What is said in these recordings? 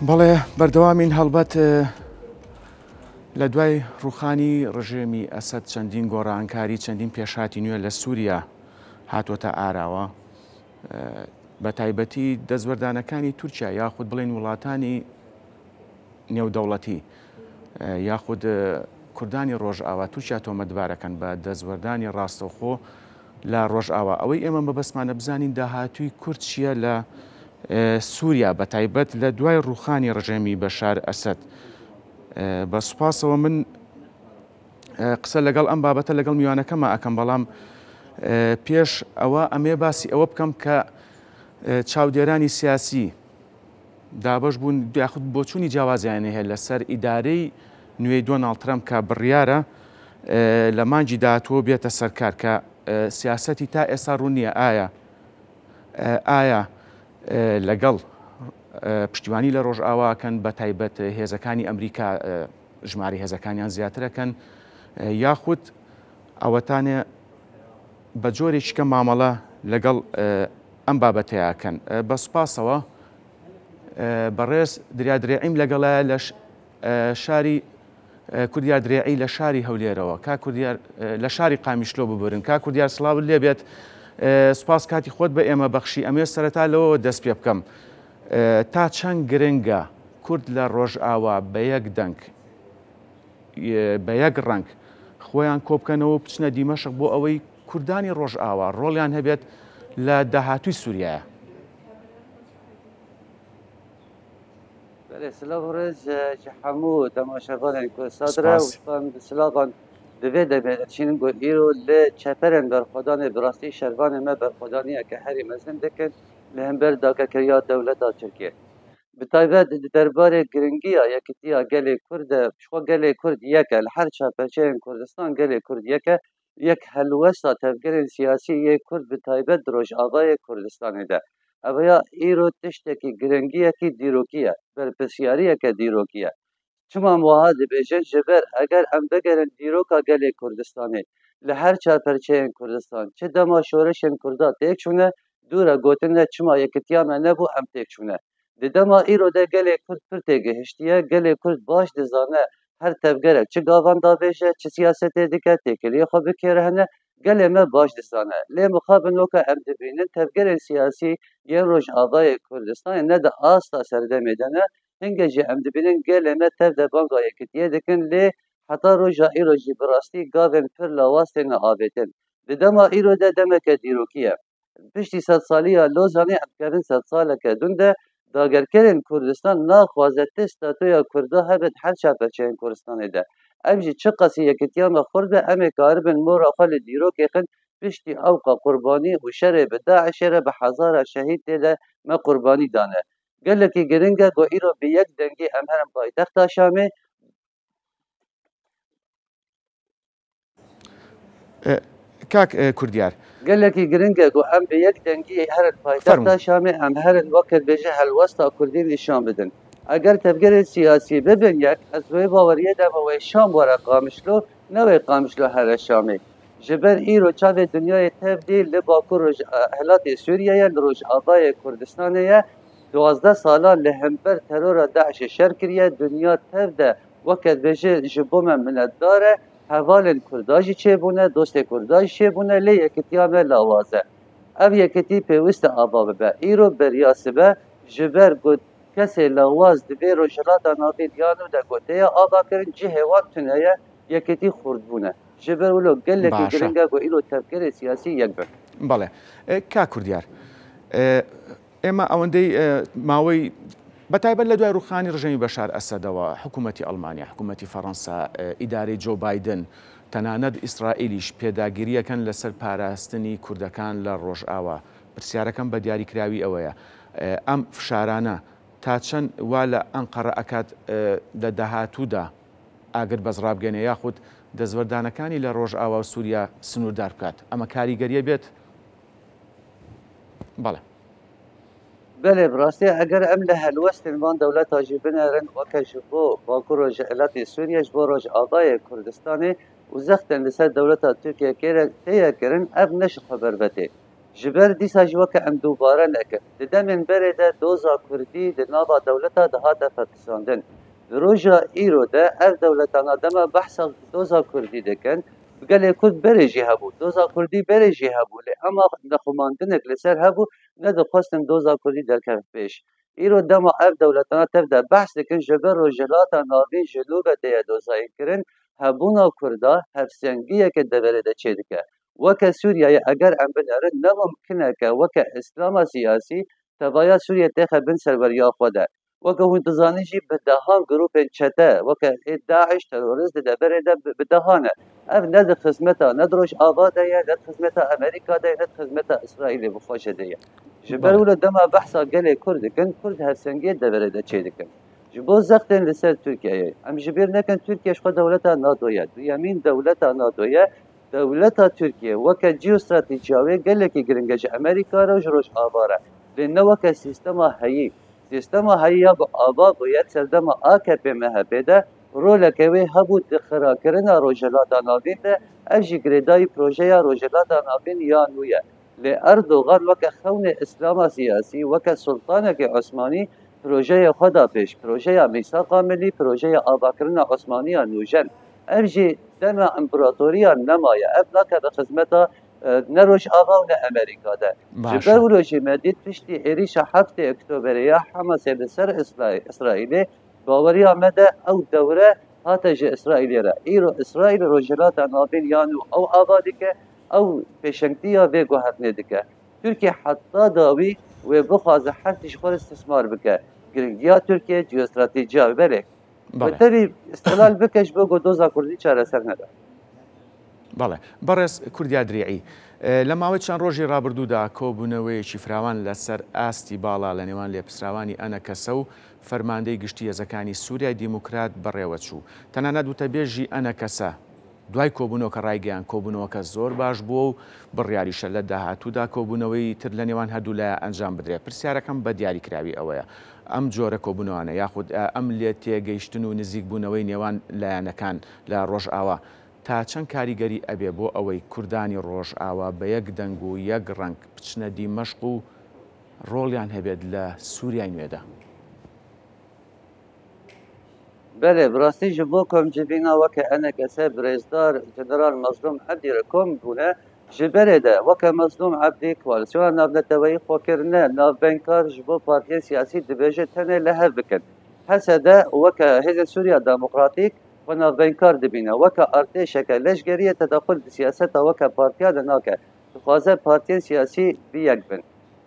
بەڵێ بەردەوامین هەڵبەت لە دوای ڕوخانی ڕژێمی ئەسەد چەندین گۆڕانکاری چەندین پێشاتی نوێ لە سووریا هاتوۆتە ئاراوە بە تایبەتی دەستوەردانەکانی تورکیا یاخود بڵێن وڵاتانی نێودەوڵەتی یاخود کوردانی ڕۆژئاوا تورکیا تۆمەتبارەکەن بە دەستوەردانی ڕاستەوخۆ لە ڕۆژئاوا ئەوەی ئێمە بەبەسمانە بزانین داهاتووی کورد چییە لە سووریا بە تایبەت لە دوای ڕوخانی ڕژێمی بەشار ئەسەد. بە سوپاسەوە من قسە لەگەڵ ئەم بابەتە لەگەڵ میوانەکەمە ئەەکەم، بەڵام پێش ئەوە ئەمێ باسی ئەوە بکەم کە چاودێرانی سیاسی دابش بوون یاخود بۆچوونی جیاوازیانە هەیە لەسەر ئیدارەی نوێی دۆناڵد ترەمپ کە بڕیارە لە مانگی داهاتوە بێتە سەرکار کە سیاسەتی تا ئێستا ڕوون نییە ئایا لەگەڵ پشتیوانی لە ڕۆژئاواکەن بە تایبەت هێزەکانی ئەمریکا ژماری هێزەکانیان زیاترەکەن یاخود ئەوەتانێ بە جۆرێکیکە مامەڵە لەگەڵ ئەم بابەتەیەکەن. بە سوپاسەوە بەڕێز دریادرێعیم لەگەڵایە لە شاری کوردیار درێعی لە شاری هەولێرەوە لە شاری قامیشلۆ ببرن. کا کوردیار سڵاو لێبێت، سوپاس کاتی خۆت بە ئێمە بەخشی. ئەمێ سەرەتا لەوە دەست پێ بکەم تا چەند گرنگە کورد لە ڕۆژئاوا بە یەک دەنگ بە یەک ڕەنگ خۆیان کۆبکەنەوە بچنە دیمەشق بۆ ئەوەی کوردانی ڕۆژئاوا ڕۆڵیان هەبێت لە داهاتووی سووریایە. سلااو ڕێز هەموو تەماشەکانێک سادرە وشتان سلااوان دەبێت دەبێتچین بۆ ئیرۆ لە چەپەرن بەرخۆدانێ بڕاستی شەروانێ مە بەرخۆدانیە کە هەری مەزن دەکەن لە هەمبەر داگەکەریا دەولەتا تورکیە بتایبەت دەربارێ گرنگیە یەکتیە گەلێ کوردە شخوا گەلێ کورد یەکە لە هەر چاپەرچەیەن کوردستان گەلێ کورد یەکە یەک هەلوەستا تەفگەرên سیاسی یە کورد بتایبەت ڕۆژئاوای کوردستانێدا ئەوەیە ئیرۆ تشتێکی گرنگیەکی دیرۆکیە بەرپرسیاریەکە دیرۆکیە چما وها دەبێژن ji ber ئەگەر ئەم بگەرن دیرۆکا gelê Kurdistanê li her çaperçeyên Kurdistan çi dema şoreşên Kurda têk çûne dûre gotinê çima yekitiya me nebû em têk çûne di dema îro de gelê Kurd pir tê gihiştiye gelê Kurd baş dizane her tevgerek çi gavan dabêje çi siyasetê dike têkiliyê xwe bikêre hene gelê me baş dizane lê mixabin weke em dibînin tevgerên siyasî yên Rojavayê Kurdistanê ne de asta serdemê de ne hingê jî em dibînin gelê me tev de banga yekitiyê dikin lê heta roja îro jî bi rastî gavên pir lawaz têne avêtin di dema îro de demeke dîrokî ye piştî sed saliya Lozanê em kevin sed saleke dûn de dagerkerên Kurdistan naxwaze ti statuya Kurda hebet her çaperçeyên Kurdistanê de em jî çi qasî yekitiya me xur be em ê karibin mora xwe li dîrokê xin piştî ewqa qurbanî û şerê bi Daişê re bi hezara şehîd tê de me qurbanî dane gelekî giring e got îro bi yek dengî em herin paytexta Şamê کاک کوردیار gelekî giring e got em bi yek dengî herin paytexta Şamê em herin wekir bêje helwesta Kurdî nîşan bidin eger tevgerên siyasî bibin yek ez wê baweriyê de wê Şam were Qamişlo ne wê Qamişlo here Şamê ji ber îro çavê dunyayê tev dî li Bakur helatê Sûriyeyê li Rojavayê Kurdistanê ye 12 sala li hember terora Daişê şer kiriye dünya tev de weke bêje ji bo me miletdar e hevalên Kurda jî çêbûne dostê Kurda jî çêbûne lê yekitiya me lawaz e ev yekitî pêwîst e ava bibe îro beriya sibe ji ber got kesê lawaz divê rojhilata navê diyano de gotiye ava kirin cihê wan tune ye yekitî xurdbûne ji ber wilo gelekî giring e got îro tevgerê siyasî yek bin. بەڵێ کا کوردیار ئێمە ئەوەندەی ماوەی بەتایبەت لە دوای ڕوخانی ڕژێمی بەشار ئەسەدەوە حکوومەتی ئەڵمانیا حکوومەتی فەڕەنسا ئیدارەی جۆ بایدن تەنانەت ئیسرائیلیش پێداگیریەکەن لەسەر پاراستنی کوردەکان لە ڕۆژئاوا پرسیارەکەم بە دیاریکراوی ئەوەیە ئەم فشارانە تا چەند وا لە ئەنقەرە ئەکات لە داهاتوودا ئاگر بەزڕابگەنێ یاخود دەستوەردانەکانی لە ڕۆژئاوا و سووریا سنووردار بکات ئەمە کاریگەریە بێت؟ بەڵێ بله براستی اگر ام له هلوستن وان دولت جی بنرن وکش بو باکو رجالت سوریه بو رجعای کردستان و زختن لسر دولت ترکیه تیه کرن اب نش خبر بده جبر دیسا جوا که ام دوباره نکرد ددمن بره ده دوزا کردی ده نابا دولتا ده هاته فتساندن روژا ایرو ده اف دولتانا دما بحثا دوزا کردی دکن بگله کرد بره جی هبو دوزا کردی بره جی هبو لی اما نخماندنک لسر هبو ندو خواستم دوزا کردی در کف پیش ایرو دما اف دولتانا تف ده بحث دکن جبر روژلاتا ناوی جلوبه ده دوزایی کرن هبونا کردا هفسنگیه که دوره ده چه دکه وکه سوریه اگر ام بنرن نممکنه که وکه اسلام سیاسی توایا سوریه تخه بن سروریا خوده وکه هون دزانی جی بدهان گروپ چته وکه داعش تروریست ده بره ده بدهانه اف ند خدمتا ندروش آباده یا ند خدمتا امریکا ده ند خدمتا اسرائیل بخوشه ده جبرول دما بحثا گله کرد کن کرد هرسنگی ده بره ده چه دکن جبو زختن لسر ترکیه ام جبیر نکن ترکیه شخو دولتا ناتویه یمین دولتا ناتویه دولتا ترکیه وکه جیو استراتیجیاوی گله که گرنگج امریکا رو جروش آواره لنه وکه سیستم هایی یا آبا باید سردم AKP MHP'de rolekevê hebû dixirakirin rojhilata navîn de ev jî girêdayî projeya rojhilata navîn ya nû ye lê Erdogan weke xewnê îslama siyasî weke sultanekî Osmanî projeya xwe da pêş projeya Mîsaqa Millî projeya avakirina Osmaniya nûjen ev jî dema împaratoriya nemaye ev nake bi xizmeta ne Rojava û ne Amerîka'de ji ber wilo jî me dît piştî êrişa 7 Oktoberê ya Hamasê li ser İsraîlê baweriya me de ew dewre hate ji İsraîlê re îro İsraîl rojhilata navîn yan û ew ava dike ew pêşengtiya vê guhertinê dike Tirkiye heta dawî wê bixwaze her tişt xwe istismar bike giringiya Tirkiye ciyostratîjiya berê wê tevî istilal bike ji bo doza Kurdî çareser nede بەڵێ بەڕێز کوردیا درێعی لە ماوەی چەند ڕۆژی ڕابردوودا کۆبوونەوەیەکی فراوان لەسەر ئاستی باڵا لە نێوان لێپسراوانی ئەنە کەسە و فەرماندەی گشتی هێزەکانی سووریای دیموکرات بەڕێوەچوو تەنانەت وتەبێژی ئەنە کەسە دوای کۆبوونەوە کە ڕایگەیان کۆبوونەوەکە زۆر باش بووە و بڕیاریشە لە داهاتوودا کۆبوونەوەی تر لە نێوان هەردوو لایە ئەنجام بدرێت پرسیارەکەم بە دیاریکراوی ئەوەیە ئەم جۆرە کۆبوونەوەانە یاخود ئەم لێ تێگەیشتن و نزیک بوونەوەی نێوان لایەنەکان لە ڕۆژئاوا تا چەند کاریگەری ئەبێ بۆ ئەوەی کوردانی ڕۆژئاوا بە یەک دەنگ و یەک ڕەنگ بچنە دیمەشق و ڕۆڵیان هەبێت لە سووریای نوێدا بله براستی ji bo komcibîna weke ene kese birêzdar Jeneral Mazlûm Ebdî re kom bûne ji berê de weke Mazlûm Ebdî koalîsyona navneteweyî xwekirine navbenkar ji bo partiyên siyasî dibêje tenê li hev bikin hese de weke Hêzên Sûriya Demokratîk xwe navbenkar dibîne weke artêşeke leşgeriye tedaxul di siyaseta weke partiya de nake dixwaze partiyên siyasî bi yek bin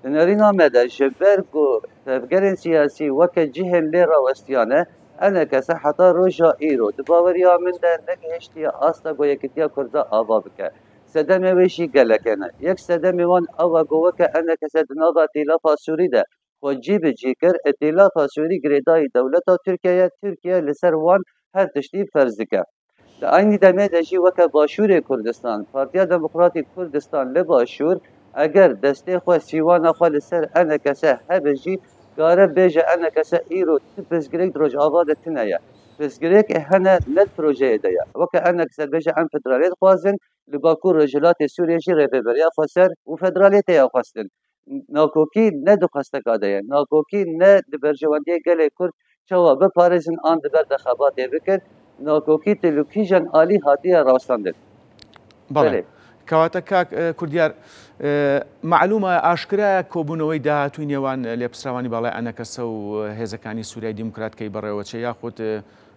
di nêrîna me de ji ber ku tevgerên siyasî weke cihên lê rawestiyane أنا كسا حتى روجا إيرو دباوريا من ده نكهشتي أصلا قويكتيا كردا آبا بك سدمي ويشي قالك أنا يك سدمي وان أوا قوك أنا كسا دنابا تيلافا سوري ده وجيب جيكر اتلافا سوري قريداي دولة تركيا لسر وان هر تشتي فرزك aynı demede jî weke Başûrê Kurdistan Partiya Demokratîk Kurdistan li Başûr eger destê xwe sîwana xwe li ser enekese hebe jî gare bêje enekese îro ti pirsgirêk rojava de tune ye pirsgirêkê hene net projeyê de ye weke enekese bêje em federaliyê dixwazin li Bakur Rojhilatê Sûriyê jî rêveberiya xwe ser û federaliyetê ya xwestin nakokî ne dixwesteka de ye nakokî ne di berjewendiyê gelê Kurd çawa biparêzin an diber de xebatê bikir ناکۆکی تلوکیژن عالی هاتیە ڕاستاندن بەڵێ کەواتە کاک کوردیار معلومە ئاشکرایە کۆبوونەوەی داهاتووی نێوان لێپسراوانی باڵای ئەنەکەسە و هێزەکانی سووریای دیموکراتکەی بەڕێوەچێ یاخود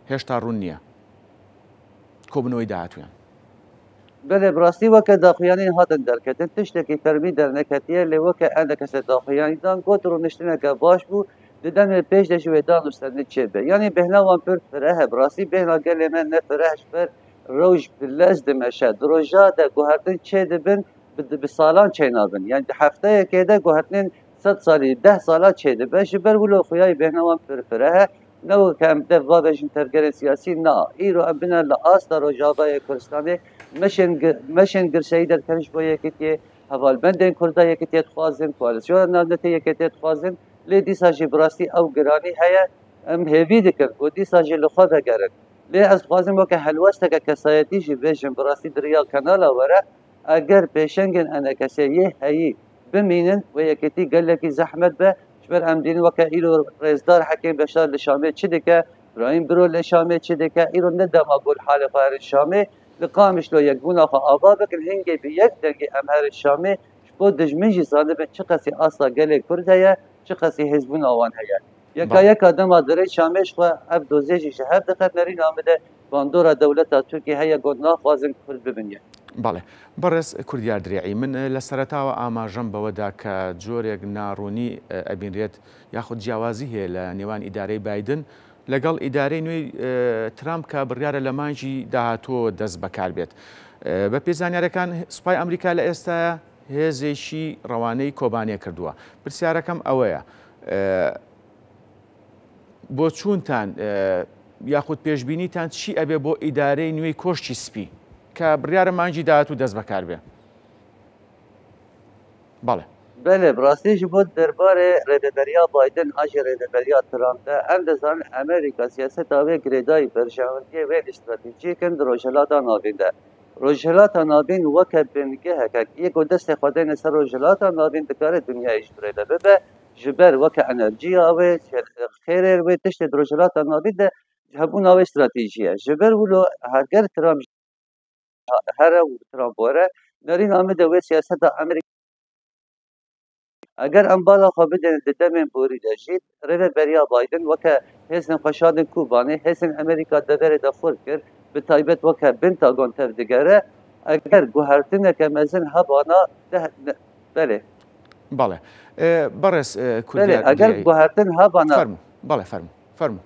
هێشتا ڕوون نییە کۆبوونەوەی داهاتویان بەێ بڕاستی وەکە داخوایانی هاتن دەرکەتن تشتێکی فەرمی دەرنەکەتیە لێ وەکە ئەنەکەسە داخوایانیدان گۆت ڕوونشتنەکە باش بوو ددم پیش دشوی دانش تنی چه به یعنی بهنوان پر فره براستی بهنا گله من نه فرهش پر روج بلز دمشد روجا ده گوهرتن چه دبن به سالان چه نابن یعنی هفته که ده گوهرتن 100 سالی 10 سالا چه دبن جبر ولو خویای بهنوان پر فره نو کم ده واجن ترگر سیاسی نه ایرو ابنا لاست روجابای کردستانی مشن گرشی در کنش باید که حوال بندن کرده یکی خوازن کوالسیون نادته یکی خوازن لی دیساجی براستی او گرانی هیا ام هیوی دکر و دیساجی لخوا بگرن لی از خوازم که حلوسته که کسایتی جی بیشن براستی دریا کانالا وره اگر پیشنگن انا کسی یه هایی بمینن و یکیتی گلکی زحمت به جبر ام دین وکا ایرو رزدار حکیم بشار لشامه چی دکه برایم برو لشامه چی دکه ایرو ندم اقول حال خیر شامه لقامش لو یک گونه خو آبا بکن هنگی به یک دنگی امهر شامه شبو دجمنجی زاده به چه قصی اصلا گله کرد هیا چه قصی حزبون آوان هیا یک آدم داره شامش خو اب دوزیجی شهر دقت نری نامده باندورا دولت ترکیه هیا گناه خوازن کرد ببینید بەڵێ بەڕێز کوردیار درێعی من لە سەرەتاوە ئاماژەم بەوەدا کە جۆرێک ناڕوونی ئەبینرێت یاخود جیاوازی هەیە لە نێوان ئیدارەی بایدن لەگەڵ ئیدارەی نوێی ترامپ کە بڕیارە لە مانجی داهاتۆ دەست بەکار بێت بە پێزانیارەکان سوپای ئەمریکا لە ئێستاە هێزێکی ڕەوانەی کۆبانێ کردووە پرسیارەکەم ئەوەیە بۆ چوونتان یاخود پێشبینیتان چی ئەبێ بۆ ئیدارەی نوێی کۆشتی سپی کە بڕیارە مانجی داهاتوو دەست بەکار بێ بەڵێ بله براستیش بود درباره ردبریا بایدن آجی ردبریا ترامپ ده ام دزان امریکا سیاست آوه گریدای برشاوندی و استراتیجی کند روشلاتا نابین ده روشلاتا نابین وکه بینگه هکک یک و دست خوده نسر روشلاتا نابین دکاره دنیایش برده ببه جبر وکه انرژی آوه خیره و تشت روشلاتا نابین ده هبون آوه استراتیجیه جبر ولو هرگر ترامپ هر ترامپ وره نرین آمده و سیاست امریکا اگر ام بالا خو بدن ددمن بوری دجید رده بریا بایدن وکه حسن خشاد کوبانه حسن امریکا دبر دفور کرد به تایبت وکه بنتاگون تر دگره اگر گوهرتنه که مزن هبانا بله بەڵێ بەڕێز بله اگر گوهرتن هبانا فەرموو بەڵێ فەرموو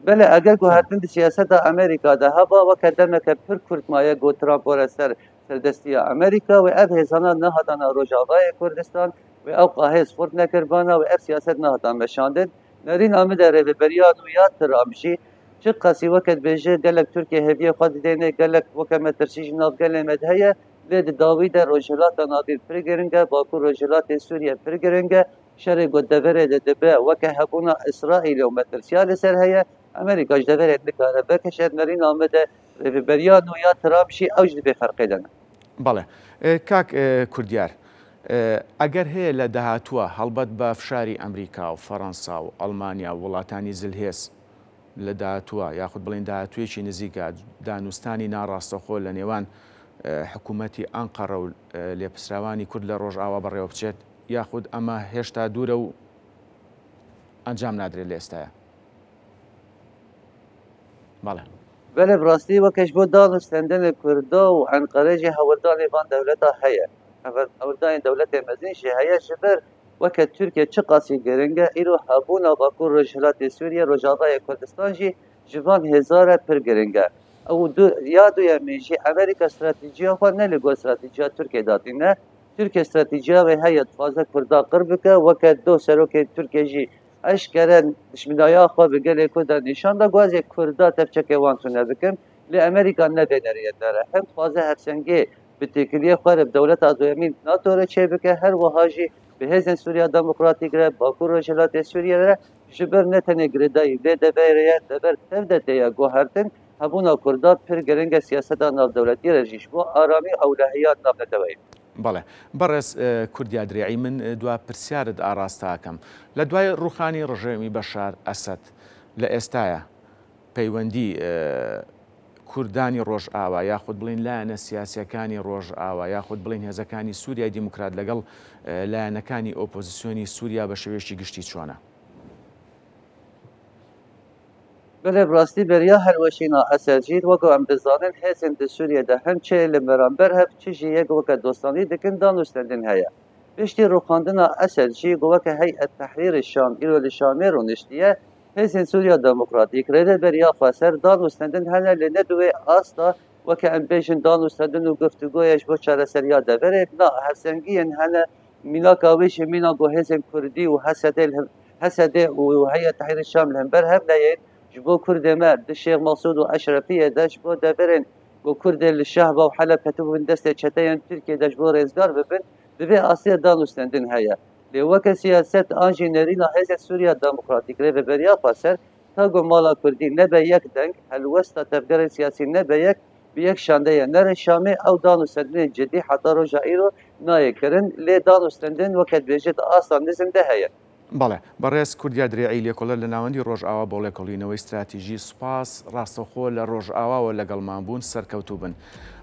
بله اگر گوهرتن سیاست امریکا ده هبا وکه دمک پر کورتمایه گو ترامپ ورسر سردستی امریکا و اب هزانه نهادانا روجاوای کردستان و او قاهز خورد نکربانا و اب سیاست نهادان مشاندن نرین آمده ریبریان و یاد ترامشی چه قصی وقت بیجه گلک ترکیه هدیه خود دینه گلک وقت مترسیج ناف گل مدهیه لید داوید روجلات نادیر پرگرنگه باکو روجلات سوریه پرگرنگه شر گدبره دبه وقت هبونا اسرائیل و مترسیال سر هیه امریکا جدبره نکاره بکشد نرین آمده ریبریان و یاد ترامشی اوج به فرقی دنه بەڵێ کاک کوردیار ئەگەر هەیە لە داهاتووە هەڵبەت بە فشاری ئەمریکا و فەڕەنسا و ئەڵمانیا و وڵاتانی زلهێز لە داهاتووە یاخود بڵین داهاتوویەکی نزیکە دانوستانی ناڕاستەخۆ لە نێوان حکوومەتی ئەنقەڕە و لێپسراوانی کورد لە ڕۆژئاوا بەڕێوە بچێت یاخود ئەمە هێشتا دوورە و ئەنجام نادرێت لە ئێستاە بەڵێ بله براستی وکش بود دانستندن کردا و انقره هوردان وان دولتا هیا هوردان دولت مزین شه هیا شبر وکه ترکیه چه قاسی گرنگه ایرو هبونا باکور رجلات سوریه رجاوای کردستان جی جوان هزار پر گرنگه او یادو یا میشی امریکا استراتیجیا خو نه لگو استراتیجیا ترکیه داتی نه ترکیه استراتیجیا و هیا فازه کردا قرب که وکه دو سروک ترکیه جی اشکره دشمنایا خو بگله کو در نشان دا گواز کردا تفچکه وانتونه بکن لی امریکا ندنریت داره هم فازه هفسنگی به تکلیه خو دولت ازویمین ناتوره چه بکه هر وهاجی به هزن سوریا دموکراتیک ره باکور رجلات سوریه ره جبر نتنه گردایی به دبیره دبر تفدته یا گوهرتن هبونا کردا پر گرنگ سیاست ناو دولتی رژیش بو آرامی اولهیات ناو نتوایی بەڵێ بەڕێز کوردیا درێعی من دوا پرسیارت ئاراستاکەم لە دوای ڕوخانی ڕژێمی بەشار ئەسەد لە ئێستاە پەیوەندی کوردانی ڕۆژئاوا یاخود بڵین لایەنە سیاسیەکانی ڕۆژئاوا یاخود بڵین هێزەکانی سووریای دیموکرات لەگەڵ لایەنەکانی ئۆپۆزیسیۆنی سووریا بە شێوەیەکی گشتی چۆنە بله براستی بریا هر وشینا اسرجید وگو ام دزانن هستن د سوریه ده هم چه لمرانبر هف چیجی یک وکا دوستانی دکن دانوستندن هیا بشتی روخاندنا اسرجی گو وکا هیئت تحریر الشام ایرو لشامی رو نشتیه هستن سوریا دموکراتیک رده بریا خاسر دانوستندن هنه لندوه آستا وکا ام بیشن دانوستندن و گفتگویش با چاره سریا دبره نا هفسنگی هنه مینا کاویش مینا گو هستن کردی و حسده و هیئت تحریر الشام لهمبر هم نیید جبو كرد ما الشيخ مقصود واشرفيه داش بو دابرين بو كرد الشهبه وحلب كتبوا من دسته تشتين تركيا داش بو رزقار ببي اسيا دانوستندن هيا لوك سياسه انجينيرينا هذا سوريا ديمقراطيك ريبريا فاسر تاغو مالا كردي نبا يك دنگ الوسط تفكر سياسي نبا يك بیەک شاندەیە نەرێشامێ ئەو دانوستندنێ جدی حتا ڕۆژا ئیرۆ نایەکردن لێ دانوستندن وەکەت بێژێت ئاسان نزمدە هەیە. بەڵێ بەڕێز کوردیا درێعی لێکۆڵەر لە ناوەندی ڕۆژئاوا بۆ لێکۆڵینەوەی استراتیژی سوپاس ڕاستەخۆ لە ڕۆژئاواوە لەگەڵمان بوون سەرکەوتوو بن.